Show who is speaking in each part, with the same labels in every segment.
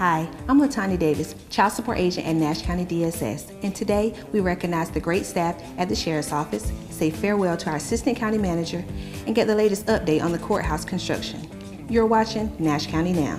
Speaker 1: Hi, I'm LaTanya Davis, Child Support Agent at Nash County DSS, and today we recognize the great staff at the Sheriff's Office, say farewell to our Assistant County Manager, and get the latest update on the courthouse construction. You're watching Nash County Now.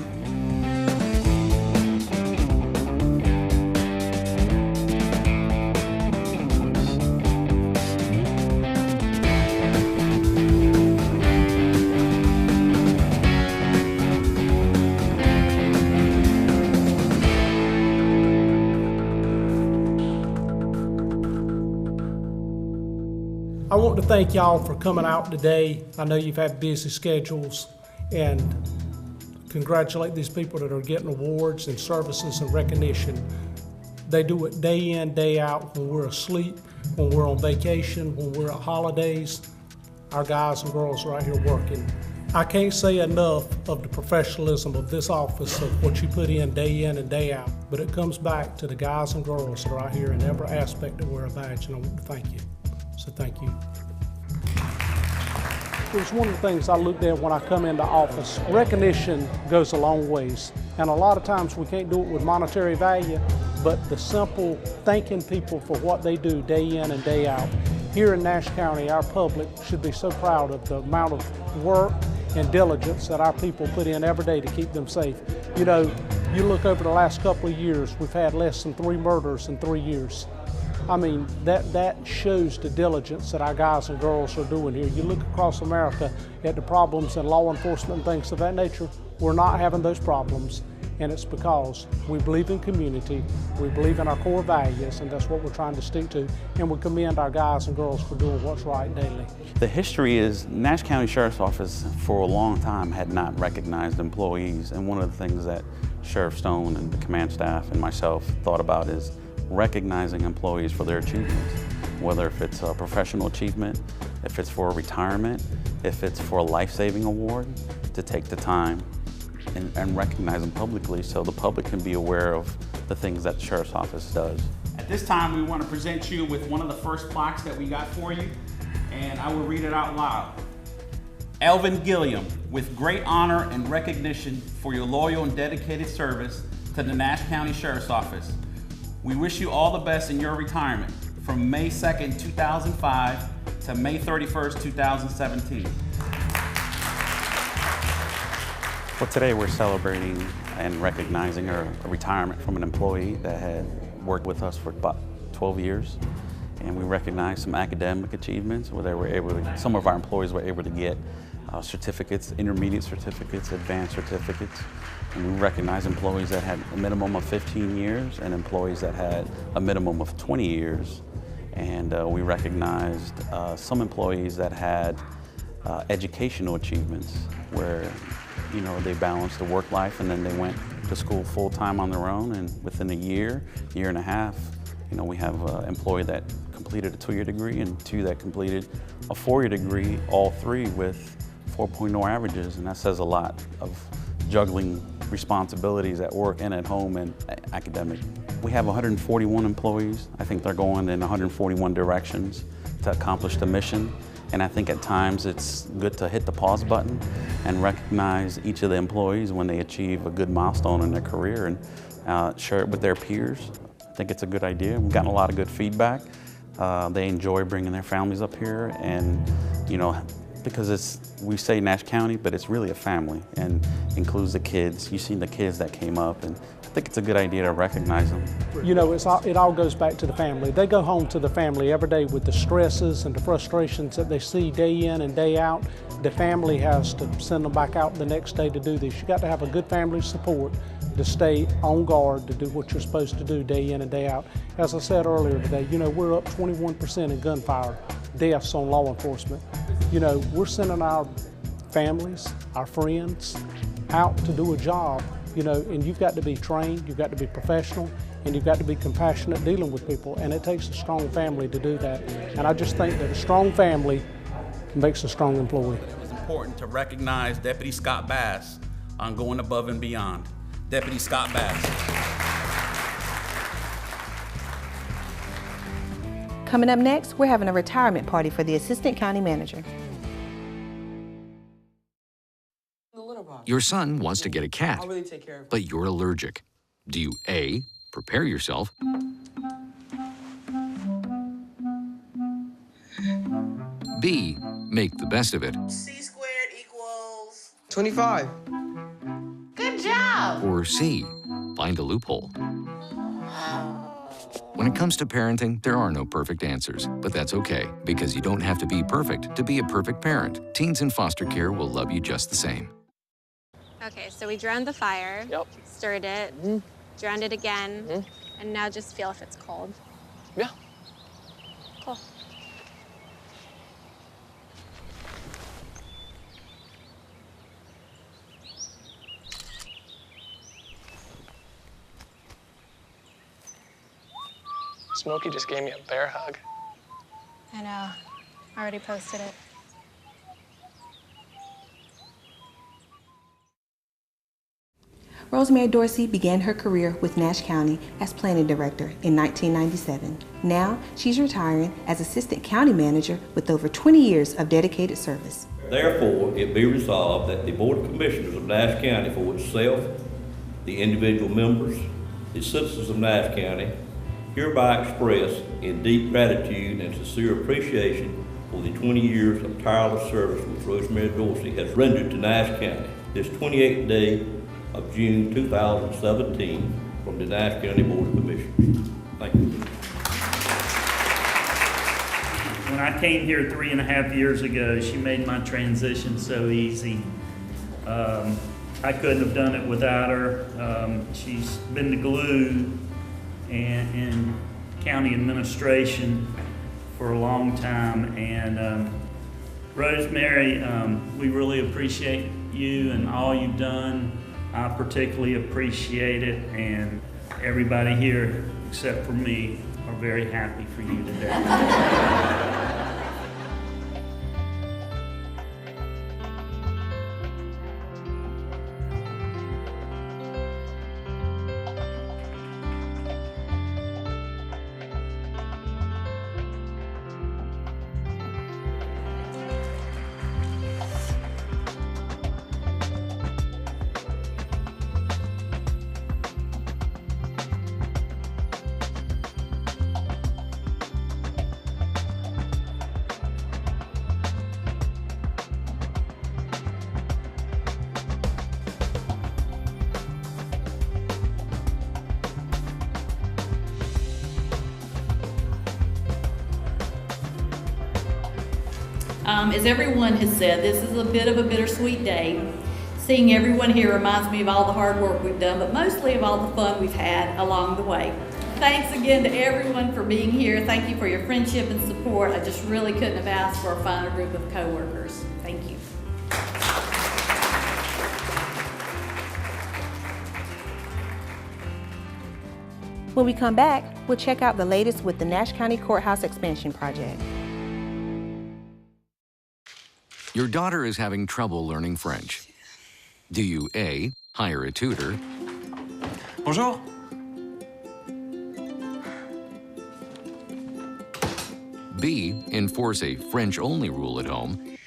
Speaker 2: I want to thank y'all for coming out today. I know you've had busy schedules, and congratulate these people that are getting awards and services and recognition. They do it day in, day out, when we're asleep, when we're on vacation, when we're at holidays. Our guys and girls are out here working. I can't say enough of the professionalism of this office, of what you put in and day out, but it comes back to the guys and girls that are out here in every aspect that wear a badge, and I want to thank you. So thank you. It's one of the things I looked at when I come into office. Recognition goes a long ways, and a lot of times we can't do it with monetary value, but the simple thanking people for what they do day in and day out. Here in Nash County, our public should be so proud of the amount of work and diligence that our people put in every day to keep them safe. You know, you look over the last couple of years, we've had less than 3 murders in 3 years. I mean, that shows the diligence that our guys and girls are doing here. You look across America at the problems in law enforcement and things of that nature, we're not having those problems, and it's because we believe in community, we believe in our core values, and that's what we're trying to stick to, and we commend our guys and girls for doing what's right daily.
Speaker 3: The history is Nash County Sheriff's Office for a long time had not recognized employees, and one of the things that Sheriff Stone and the command staff and myself thought about is recognizing employees for their achievements, whether if it's a professional achievement, if it's for a retirement, if it's for a life-saving award, to take the time and recognize them publicly so the public can be aware of the things that the Sheriff's Office does.
Speaker 4: At this time, we want to present you with one of the first plaques that we got for you, and I will read it out loud. Elvin Gilliam, with great honor and recognition for your loyal and dedicated service to the Nash County Sheriff's Office. We wish you all the best in your retirement from May 2nd, 2005 to May 31st, 2017.
Speaker 3: Well, today we're celebrating and recognizing a retirement from an employee that had worked with us for about 12 years. And we recognize some academic achievements where they were able to, some of our employees were able to get certificates, intermediate certificates, advanced certificates. And we recognize employees that had a minimum of 15 years and employees that had a minimum of 20 years. And we recognized some employees that had educational achievements where, you know, they balanced the work life and then they went to school full-time on their own, and within a year and a half, you know, we have an employee that completed a 2-year degree and 2 that completed a 4-year degree, all 3 with 4.0 averages, and that says a lot of juggling responsibilities at work and at home and academic. We have 141 employees. I think they're going in 141 directions to accomplish the mission. And I think at times it's good to hit the pause button and recognize each of the employees when they achieve a good milestone in their career and share it with their peers. I think it's a good idea. We've gotten a lot of good feedback. They enjoy bringing their families up here, and, you know, because we say Nash County, but it's really a family and includes the kids. You've seen the kids that came up, and I think it's a good idea to recognize them.
Speaker 2: You know, it all goes back to the family. They go home to the family every day with the stresses and the frustrations that they see day in and day out. The family has to send them back out the next day to do this. You got to have a good family support to stay on guard, to do what you're supposed to do day in and day out. As I said earlier today, you know, we're up 21% in gunfire deaths on law enforcement. You know, we're sending our families, our friends out to do a job, you know, and you've got to be trained, you've got to be professional, and you've got to be compassionate dealing with people, and it takes a strong family to do that. And I just think that a strong family makes a strong employee.
Speaker 4: It's important to recognize Deputy Scott Bass on going above and beyond. Deputy Scott Bass.
Speaker 1: Coming up next, we're having a retirement party for the Assistant County Manager.
Speaker 5: Your son wants to get a cat, but you're allergic. Do you A, prepare yourself, B, make the best of it,
Speaker 6: C squared equals
Speaker 7: 25.
Speaker 6: Good job.
Speaker 5: or C, find a loophole? When it comes to parenting, there are no perfect answers, but that's okay, because you don't have to be perfect to be a perfect parent. Teens in foster care will love you just the same.
Speaker 8: Okay, so we drowned the fire, stirred it, drowned it again, and now just feel if it's cold.
Speaker 7: Yeah.
Speaker 8: Cool.
Speaker 7: Smokey just gave me a bear hug.
Speaker 8: I know. I already posted it.
Speaker 1: Rosemary Dorsey began her career with Nash County as planning director in 1997. Now, she's retiring as assistant county manager with over 20 years of dedicated service.
Speaker 9: Therefore, it be resolved that the Board of Commissioners of Nash County, for itself, the individual members, the citizens of Nash County, hereby express in deep gratitude and sincere appreciation for the 20 years of tireless service which Rosemary Dorsey has rendered to Nash County. This 28th day of June 2017 from the Nash County Board of Commissioners. Thank you.
Speaker 10: When I came here 3.5 years ago, she made my transition so easy. I couldn't have done it without her. She's been the glue in county administration for a long time. And Rosemary, we really appreciate you and all you've done. I particularly appreciate it, and everybody here, except for me, are very happy for you today.
Speaker 11: As everyone has said, this is a bit of a bittersweet day. Seeing everyone here reminds me of all the hard work we've done, but mostly of all the fun we've had along the way. Thanks again to everyone for being here. Thank you for your friendship and support. I just really couldn't have asked for a finer group of coworkers. Thank you.
Speaker 1: When we come back, we'll check out the latest with the Nash County Courthouse Expansion Project.
Speaker 5: Your daughter is having trouble learning French. Do you A, hire a tutor?
Speaker 12: Bonjour.
Speaker 5: B, enforce a French-only rule at home?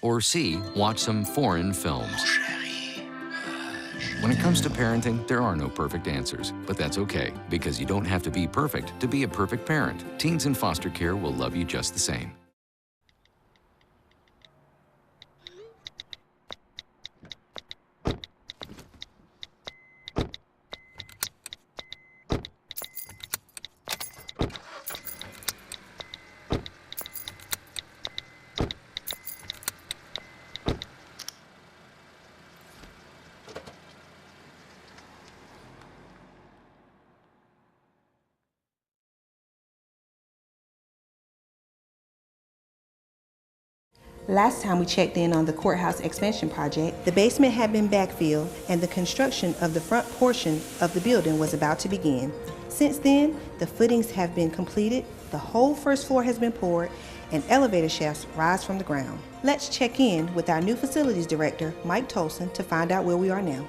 Speaker 5: Or C, watch some foreign films? When it comes to parenting, there are no perfect answers, but that's okay, because you don't have to be perfect to be a perfect parent. Teens in foster care will love you just the same.
Speaker 1: Last time we checked in on the Courthouse Expansion Project, the basement had been backfilled and the construction of the front portion of the building was about to begin. Since then, the footings have been completed, the whole first floor has been poured, and elevator shafts rise from the ground. Let's check in with our new facilities director, Mike Tolson, to find out where we are now.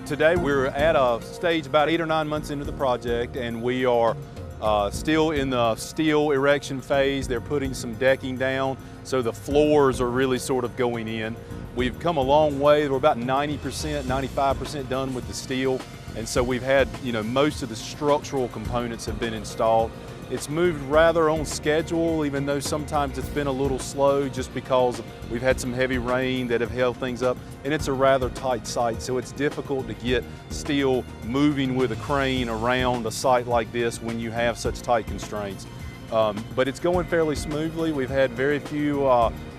Speaker 13: Today we're at a stage about 8 or 9 months into the project, and we are still in the steel erection phase. They're putting some decking down, so the floors are really sort of going in. We've come a long way. We're about 90%, 95% done with the steel, and so we've had, most of the structural components have been installed. It's moved rather on schedule, even though sometimes it's been a little slow just because we've had some heavy rain that have held things up, and it's a rather tight site, so it's difficult to get steel moving with a crane around a site like this when you have such tight constraints. But it's going fairly smoothly. We've had very few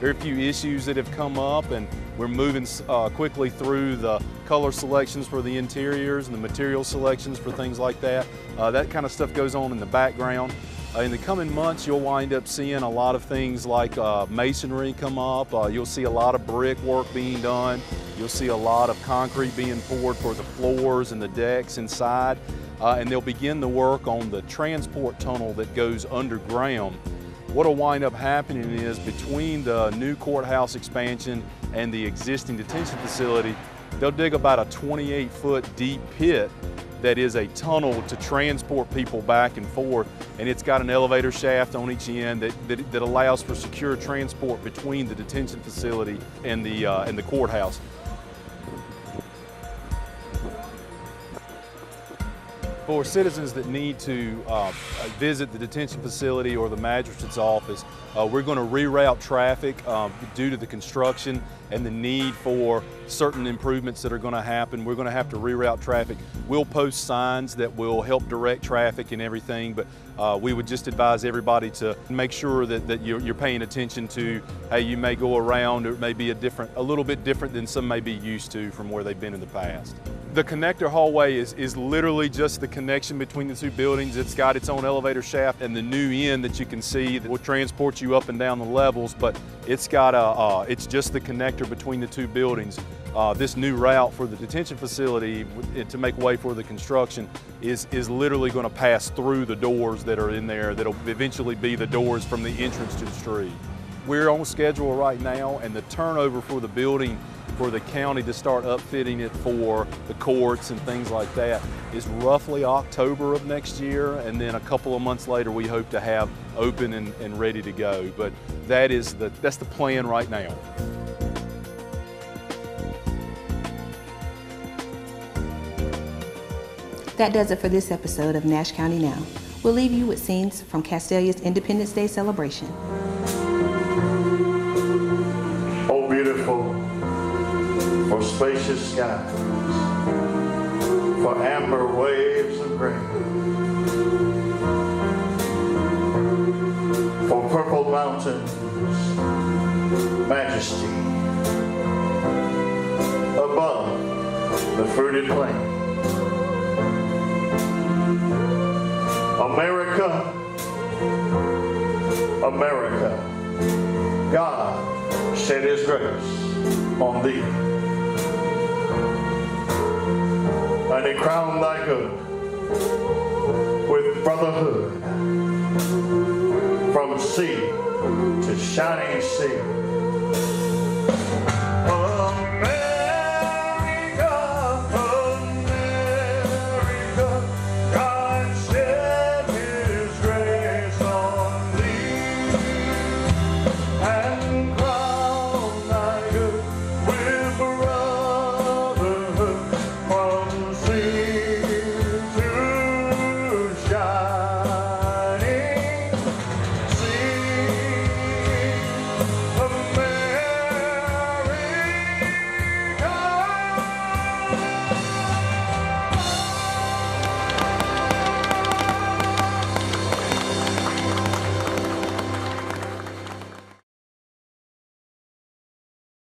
Speaker 13: issues that have come up, and we're moving quickly through the color selections for the interiors and the material selections for things like that. That kind of stuff goes on in the background. In the coming months, you'll wind up seeing a lot of things like masonry come up. You'll see a lot of brick work being done. You'll see a lot of concrete being poured for the floors and the decks inside. And they'll begin the work on the transport tunnel that goes underground. What'll wind up happening is between the new courthouse expansion and the existing detention facility, they'll dig about a 28-foot deep pit that is a tunnel to transport people back and forth, and it's got an elevator shaft on each end that allows for secure transport between the detention facility and the courthouse. For citizens that need to visit the detention facility or the magistrate's office, we're going to reroute traffic due to the construction and the need for certain improvements that are going to happen. We're going to have to reroute traffic. We'll post signs that will help direct traffic and everything, but we would just advise everybody to make sure that you're paying attention to, hey, you may go around, or it may be a little bit different than some may be used to from where they've been in the past. The connector hallway is literally just the connection between the two buildings. It's got its own elevator shaft and the new end that you can see that will transport you up and down the levels, but it's got it's just the connector between the two buildings. This new route for the detention facility to make way for the construction is literally going to pass through the doors that are in there that'll eventually be the doors from the entrance to the street. We're on schedule right now, and the turnover for the building for the county to start upfitting it for the courts and things like that is roughly October of next year, and then a couple of months later we hope to have open and ready to go. But that's the plan right now.
Speaker 1: That does it for this episode of Nash County Now. We'll leave you with scenes from Castalia's Independence Day celebration.
Speaker 14: Oh, beautiful, for spacious skies, for amber waves of grain, for purple mountains, majesty, above the fruited plain. America, America, God shed His grace on thee, and He crowned thy good with brotherhood from sea to shining sea.